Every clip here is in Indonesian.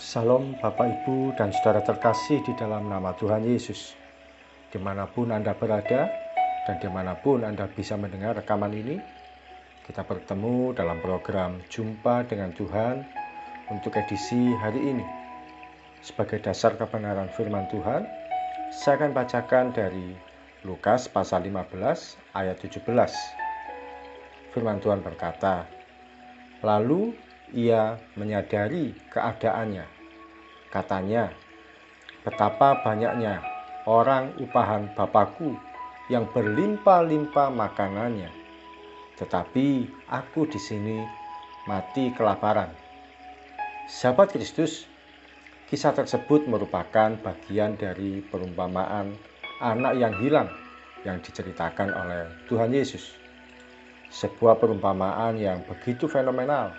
Salam Bapak, Ibu, dan saudara terkasih di dalam nama Tuhan Yesus. Dimanapun Anda berada dan dimanapun Anda bisa mendengar rekaman ini, kita bertemu dalam program Jumpa dengan Tuhan untuk edisi hari ini. Sebagai dasar kebenaran firman Tuhan, saya akan bacakan dari Lukas pasal 15 ayat 17. Firman Tuhan berkata, "Lalu ia menyadari keadaannya. Katanya, betapa banyaknya orang upahan Bapakku yang berlimpah-limpah makanannya, tetapi aku di sini mati kelaparan." Sahabat Kristus, kisah tersebut merupakan bagian dari perumpamaan anak yang hilang yang diceritakan oleh Tuhan Yesus. Sebuah perumpamaan yang begitu fenomenal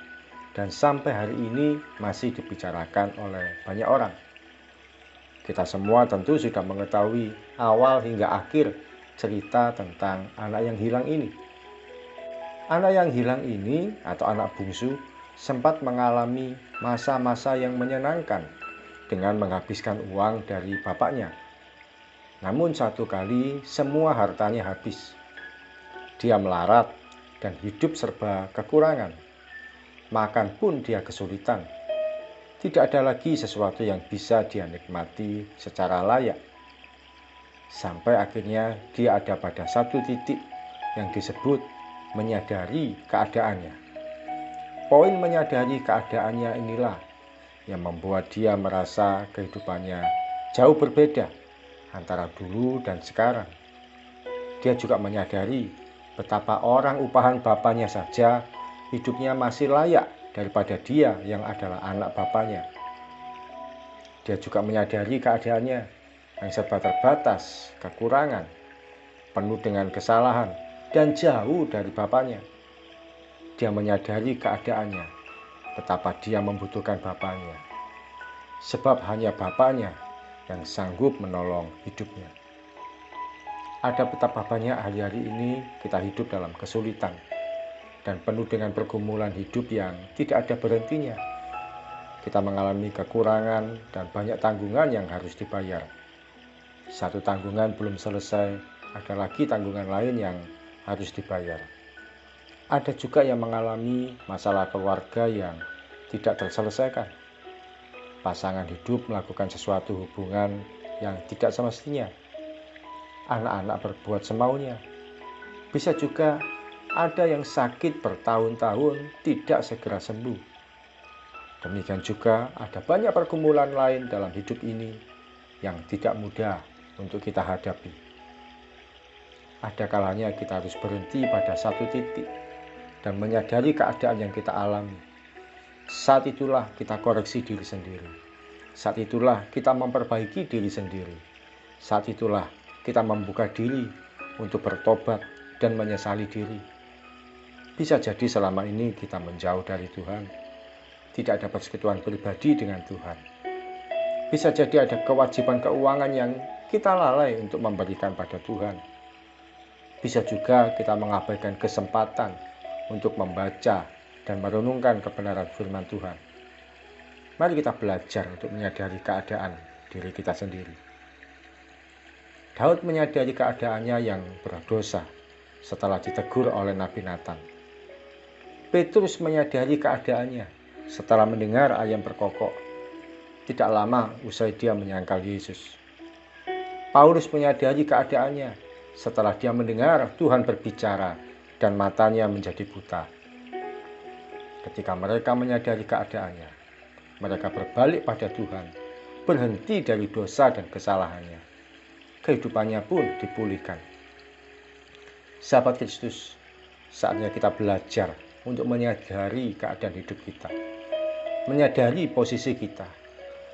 dan sampai hari ini masih dibicarakan oleh banyak orang. Kita semua tentu sudah mengetahui awal hingga akhir cerita tentang anak yang hilang ini. Anak yang hilang ini atau anak bungsu sempat mengalami masa-masa yang menyenangkan dengan menghabiskan uang dari bapaknya. Namun satu kali semua hartanya habis. Dia melarat dan hidup serba kekurangan. Makan pun dia kesulitan. Tidak ada lagi sesuatu yang bisa dia nikmati secara layak. Sampai akhirnya dia ada pada satu titik yang disebut menyadari keadaannya. Poin menyadari keadaannya inilah yang membuat dia merasa kehidupannya jauh berbeda antara dulu dan sekarang. Dia juga menyadari betapa orang upahan bapaknya saja hidupnya masih layak daripada dia yang adalah anak bapaknya. Dia juga menyadari keadaannya yang serba terbatas, kekurangan, penuh dengan kesalahan, dan jauh dari bapaknya. Dia menyadari keadaannya, betapa dia membutuhkan bapaknya. Sebab hanya bapaknya yang sanggup menolong hidupnya. Ada betapa banyak hari-hari ini kita hidup dalam kesulitan dan penuh dengan pergumulan hidup yang tidak ada berhentinya. Kita mengalami kekurangan dan banyak tanggungan yang harus dibayar. Satu tanggungan belum selesai, ada lagi tanggungan lain yang harus dibayar. Ada juga yang mengalami masalah keluarga yang tidak terselesaikan. Pasangan hidup melakukan sesuatu hubungan yang tidak semestinya. Anak-anak berbuat semaunya. Bisa juga ada yang sakit bertahun-tahun tidak segera sembuh. Demikian juga ada banyak pergumulan lain dalam hidup ini yang tidak mudah untuk kita hadapi. Ada kalanya kita harus berhenti pada satu titik dan menyadari keadaan yang kita alami. Saat itulah kita koreksi diri sendiri. Saat itulah kita memperbaiki diri sendiri. Saat itulah kita membuka diri untuk bertobat dan menyesali diri. Bisa jadi selama ini kita menjauh dari Tuhan, tidak ada persekutuan pribadi dengan Tuhan. Bisa jadi ada kewajiban keuangan yang kita lalai untuk memberikan pada Tuhan. Bisa juga kita mengabaikan kesempatan untuk membaca dan merenungkan kebenaran firman Tuhan. Mari kita belajar untuk menyadari keadaan diri kita sendiri. Daud menyadari keadaannya yang berdosa setelah ditegur oleh Nabi Nathan. Petrus menyadari keadaannya setelah mendengar ayam berkokok. Tidak lama usai dia menyangkal Yesus. Paulus menyadari keadaannya setelah dia mendengar Tuhan berbicara dan matanya menjadi buta. Ketika mereka menyadari keadaannya, mereka berbalik pada Tuhan, berhenti dari dosa dan kesalahannya. Kehidupannya pun dipulihkan. Sahabat Kristus, saatnya kita belajar untuk menyadari keadaan hidup kita, menyadari posisi kita,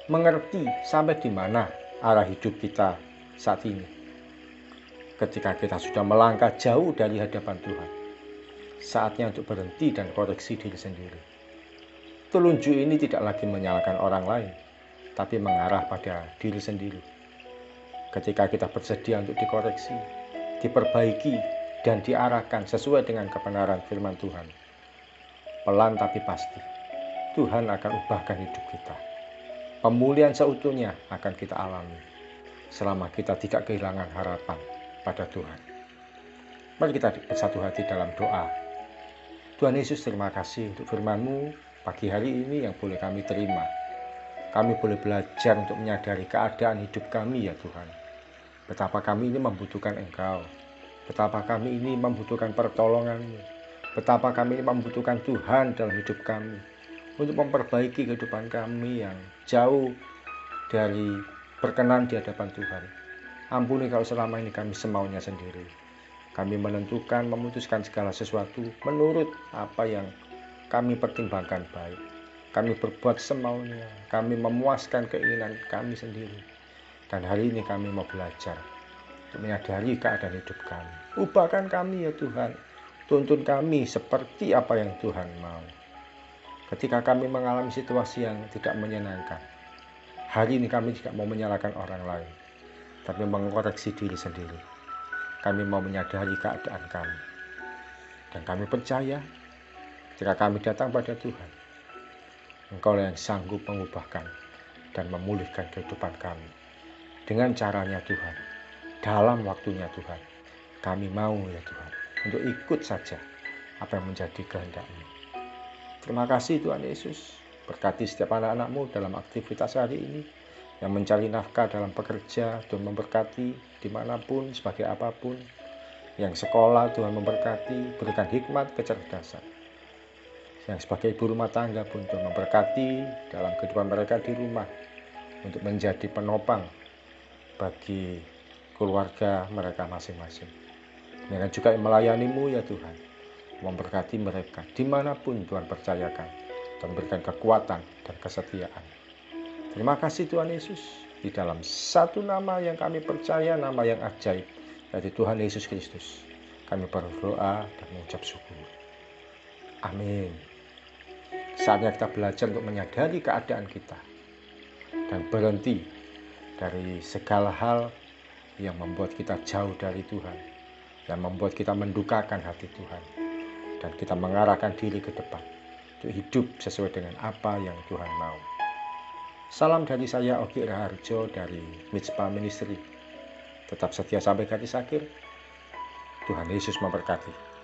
mengerti sampai di mana arah hidup kita saat ini. Ketika kita sudah melangkah jauh dari hadapan Tuhan, saatnya untuk berhenti dan koreksi diri sendiri. Telunjuk ini tidak lagi menyalahkan orang lain, tapi mengarah pada diri sendiri. Ketika kita bersedia untuk dikoreksi, diperbaiki, dan diarahkan sesuai dengan kebenaran firman Tuhan, pelan tapi pasti Tuhan akan ubahkan hidup kita. pemulihan seutuhnya akan kita alami selama kita tidak kehilangan harapan pada Tuhan. Mari kita bersatu hati dalam doa. Tuhan Yesus, terima kasih untuk firman-Mu pagi hari ini yang boleh kami terima. Kami boleh belajar untuk menyadari keadaan hidup kami ya Tuhan. Betapa kami ini membutuhkan Engkau. Betapa kami ini membutuhkan pertolongan-Mu. Betapa kami ini membutuhkan Tuhan dalam hidup kami. Untuk memperbaiki kehidupan kami yang jauh dari berkenan di hadapan Tuhan. Ampuni kalau selama ini kami semaunya sendiri. Kami memutuskan segala sesuatu menurut apa yang kami pertimbangkan baik. Kami berbuat semaunya, kami memuaskan keinginan kami sendiri. Dan hari ini kami mau belajar untuk menyadari keadaan hidup kami. Ubahkan kami ya Tuhan, tuntun kami seperti apa yang Tuhan mau. Ketika kami mengalami situasi yang tidak menyenangkan, hari ini kami tidak mau menyalahkan orang lain, tapi mengoreksi diri sendiri. Kami mau menyadari keadaan kami. Dan kami percaya, jika kami datang pada Tuhan, Engkau yang sanggup mengubahkan dan memulihkan kehidupan kami. Dengan caranya Tuhan, dalam waktunya Tuhan, kami mau ya Tuhan, untuk ikut saja apa yang menjadi kehendak-Mu. Terima kasih Tuhan Yesus, berkati setiap anak-anak-Mu dalam aktivitas hari ini, yang mencari nafkah dalam pekerja, Tuhan memberkati dimanapun, sebagai apapun, yang sekolah Tuhan memberkati, berikan hikmat, kecerdasan. Yang sebagai ibu rumah tangga pun Tuhan memberkati dalam kehidupan mereka di rumah, untuk menjadi penopang bagi keluarga mereka masing-masing. Dengan juga melayani-Mu ya Tuhan, memberkati mereka dimanapun Tuhan percayakan, dan berikan kekuatan dan kesetiaan. Terima kasih Tuhan Yesus, di dalam satu nama yang kami percaya, nama yang ajaib, yaitu Tuhan Yesus Kristus, kami berdoa dan mengucap syukur. Amin. Saatnya kita belajar untuk menyadari keadaan kita dan berhenti dari segala hal yang membuat kita jauh dari Tuhan, yang membuat kita mendukakan hati Tuhan, dan kita mengarahkan diri ke depan untuk hidup sesuai dengan apa yang Tuhan mau. Salam dari saya, Ogi Raharjo dari Mitspa Ministry. Tetap setia sampai garis akhir. Tuhan Yesus memberkati.